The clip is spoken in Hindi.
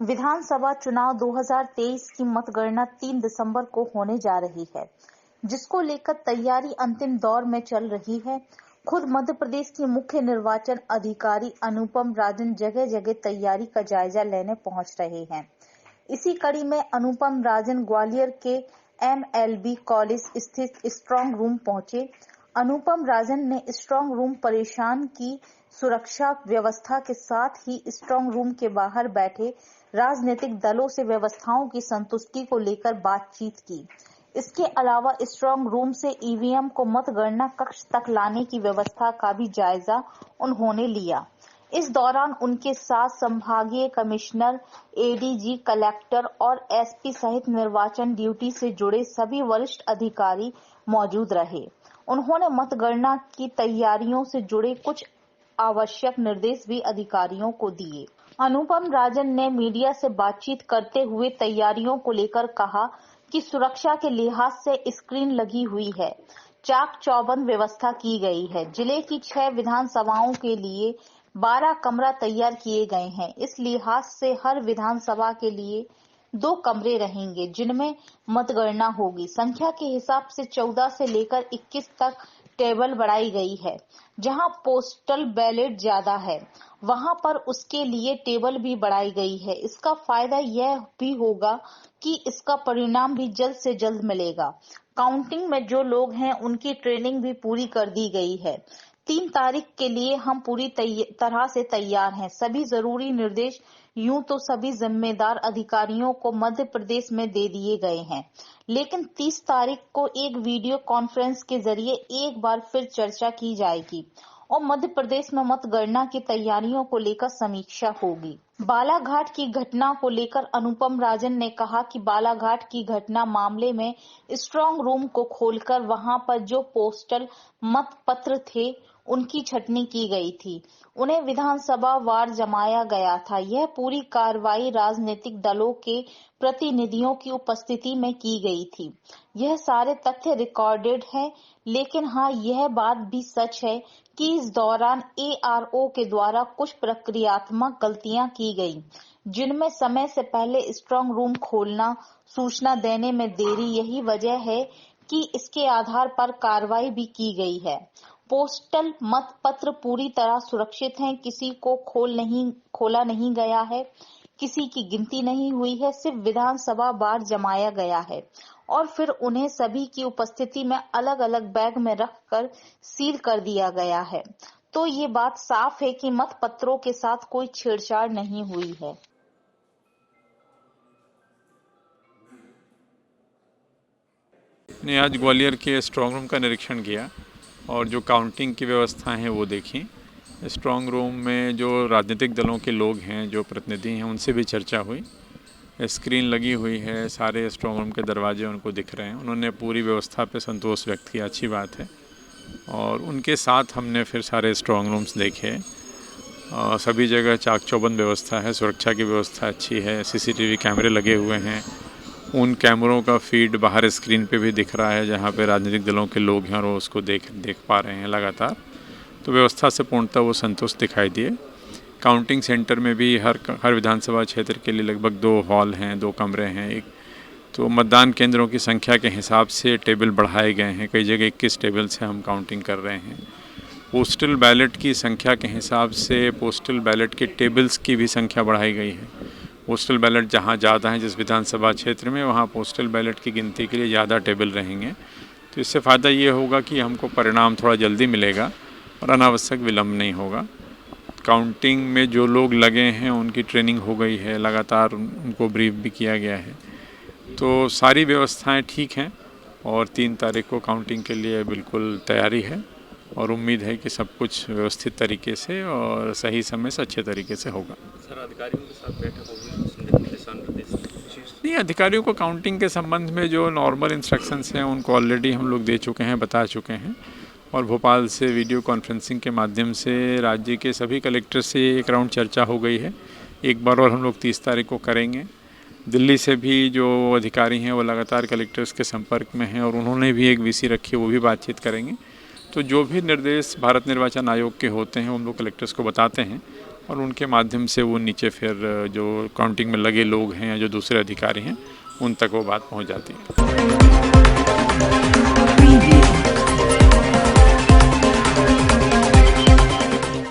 विधानसभा चुनाव 2023 की मतगणना 3 दिसंबर को होने जा रही है, जिसको लेकर तैयारी अंतिम दौर में चल रही है। खुद मध्य प्रदेश के मुख्य निर्वाचन अधिकारी अनुपम राजन जगह जगह तैयारी का जायजा लेने पहुंच रहे हैं। इसी कड़ी में अनुपम राजन ग्वालियर के MLB कॉलेज स्थित स्ट्रांग रूम पहुंचे। अनुपम राजन ने स्ट्रांग रूम परेशान की सुरक्षा व्यवस्था के साथ ही स्ट्रांग रूम के बाहर बैठे राजनीतिक दलों से व्यवस्थाओं की संतुष्टि को लेकर बातचीत की। इसके अलावा स्ट्रांग रूम से ईवीएम को मतगणना कक्ष तक लाने की व्यवस्था का भी जायजा उन्होंने लिया। इस दौरान उनके साथ संभागीय कमिश्नर, ADG, कलेक्टर और SP सहित निर्वाचन ड्यूटी से जुड़े सभी वरिष्ठ अधिकारी मौजूद रहे। उन्होंने मतगणना की तैयारियों से जुड़े कुछ आवश्यक निर्देश भी अधिकारियों को दिए। अनुपम राजन ने मीडिया से बातचीत करते हुए तैयारियों को लेकर कहा कि सुरक्षा के लिहाज से स्क्रीन लगी हुई है, चाक चौबंद व्यवस्था की गई है। जिले की 6 विधानसभाओं के लिए 12 कमरा तैयार किए गए हैं। इस लिहाज से हर विधानसभा के लिए 2 कमरे रहेंगे, जिनमें मतगणना होगी। संख्या के हिसाब से 14 से लेकर 21 तक टेबल बढ़ाई गई है। जहां पोस्टल बैलेट ज्यादा है, वहां पर उसके लिए टेबल भी बढ़ाई गई है। इसका फायदा यह भी होगा कि इसका परिणाम भी जल्द से जल्द मिलेगा। काउंटिंग में जो लोग हैं, उनकी ट्रेनिंग भी पूरी कर दी गई है। 3 तारीख के लिए हम पूरी तरह से तैयार हैं। सभी जरूरी निर्देश यूं तो सभी जिम्मेदार अधिकारियों को मध्य प्रदेश में दे दिए गए हैं, लेकिन 30 तारीख को एक वीडियो कॉन्फ्रेंस के जरिए एक बार फिर चर्चा की जाएगी और मध्य प्रदेश में मतगणना की तैयारियों को लेकर समीक्षा होगी। बालाघाट की घटना को लेकर अनुपम राजन ने कहा कि बालाघाट की घटना मामले में स्ट्रांग रूम को खोलकर वहां पर जो पोस्टल मत पत्र थे, उनकी छटनी की गई थी। उन्हें विधानसभा वार जमाया गया था। यह पूरी कार्रवाई राजनीतिक दलों के प्रतिनिधियों की उपस्थिति में की गई थी। यह सारे तथ्य रिकॉर्डेड हैं, लेकिन हाँ, यह बात भी सच है कि इस दौरान ARO के द्वारा कुछ प्रक्रियात्मक गलतियां की गई, जिनमें समय से पहले स्ट्रांग रूम खोलना, सूचना देने में देरी। यही वजह है कि इसके आधार पर कार्रवाई भी की गई है। पोस्टल मत पत्र पूरी तरह सुरक्षित हैं, किसी को खोला नहीं गया है, किसी की गिनती नहीं हुई है, सिर्फ विधानसभा बार जमाया गया है और फिर उन्हें सभी की उपस्थिति में अलग अलग बैग में रखकर सील कर दिया गया है। तो ये बात साफ है कि मत पत्रों के साथ कोई छेड़छाड़ नहीं हुई है। ने आज ग्वालियर के स्ट्रांग रूम का निरीक्षण किया और जो काउंटिंग की व्यवस्था है वो देखी। स्ट्रांग रूम में जो राजनीतिक दलों के लोग हैं, जो प्रतिनिधि हैं, उनसे भी चर्चा हुई। स्क्रीन लगी हुई है, सारे स्ट्रांग रूम के दरवाजे उनको दिख रहे हैं। उन्होंने पूरी व्यवस्था पे संतोष व्यक्त किया, अच्छी बात है। और उनके साथ हमने फिर सारे स्ट्रांग रूम्स देखे। सभी जगह चाक चौबंद व्यवस्था है, सुरक्षा की व्यवस्था अच्छी है, CCTV कैमरे लगे हुए हैं। उन कैमरों का फीड बाहर स्क्रीन पे भी दिख रहा है, जहाँ पे राजनीतिक दलों के लोग हैं और वो उसको देख पा रहे हैं लगातार। तो व्यवस्था से पूर्णतः वो संतुष्ट दिखाई दिए। काउंटिंग सेंटर में भी हर विधानसभा क्षेत्र के लिए लगभग 2 हॉल हैं, 2 कमरे हैं। एक तो मतदान केंद्रों की संख्या के हिसाब से टेबल बढ़ाए गए हैं। कई जगह 21 टेबल से हम काउंटिंग कर रहे हैं। पोस्टल बैलेट की संख्या के हिसाब से पोस्टल बैलेट के टेबल्स की भी संख्या बढ़ाई गई है। पोस्टल बैलेट जहाँ ज़्यादा है जिस विधानसभा क्षेत्र में, वहाँ पोस्टल बैलेट की गिनती के लिए ज़्यादा टेबल रहेंगे। तो इससे फ़ायदा ये होगा कि हमको परिणाम थोड़ा जल्दी मिलेगा और अनावश्यक विलम्ब नहीं होगा। काउंटिंग में जो लोग लगे हैं उनकी ट्रेनिंग हो गई है, लगातार उनको ब्रीफ भी किया गया है। तो सारी व्यवस्थाएं ठीक हैं और 3 तारीख को काउंटिंग के लिए बिल्कुल तैयारी है और उम्मीद है कि सब कुछ व्यवस्थित तरीके से और सही समय से अच्छे तरीके से होगा। सर, अधिकारियों के साथ बैठक होगी, नहीं, अधिकारियों को काउंटिंग के संबंध में जो नॉर्मल इंस्ट्रक्शंस हैं उनको ऑलरेडी हम लोग दे चुके हैं, बता चुके हैं। और भोपाल से वीडियो कॉन्फ्रेंसिंग के माध्यम से राज्य के सभी कलेक्टर से एक राउंड चर्चा हो गई है। एक बार और हम लोग 30 तारीख को करेंगे। दिल्ली से भी जो अधिकारी हैं वो लगातार कलेक्टर्स के संपर्क में हैं और उन्होंने भी एक VC रखी है, वो भी बातचीत करेंगे। तो जो भी निर्देश भारत निर्वाचन आयोग के होते हैं हम लोग कलेक्टर्स को बताते हैं और उनके माध्यम से वो नीचे फिर जो काउंटिंग में लगे लोग हैं या जो दूसरे अधिकारी हैं उन तक वो बात पहुंच जाती है।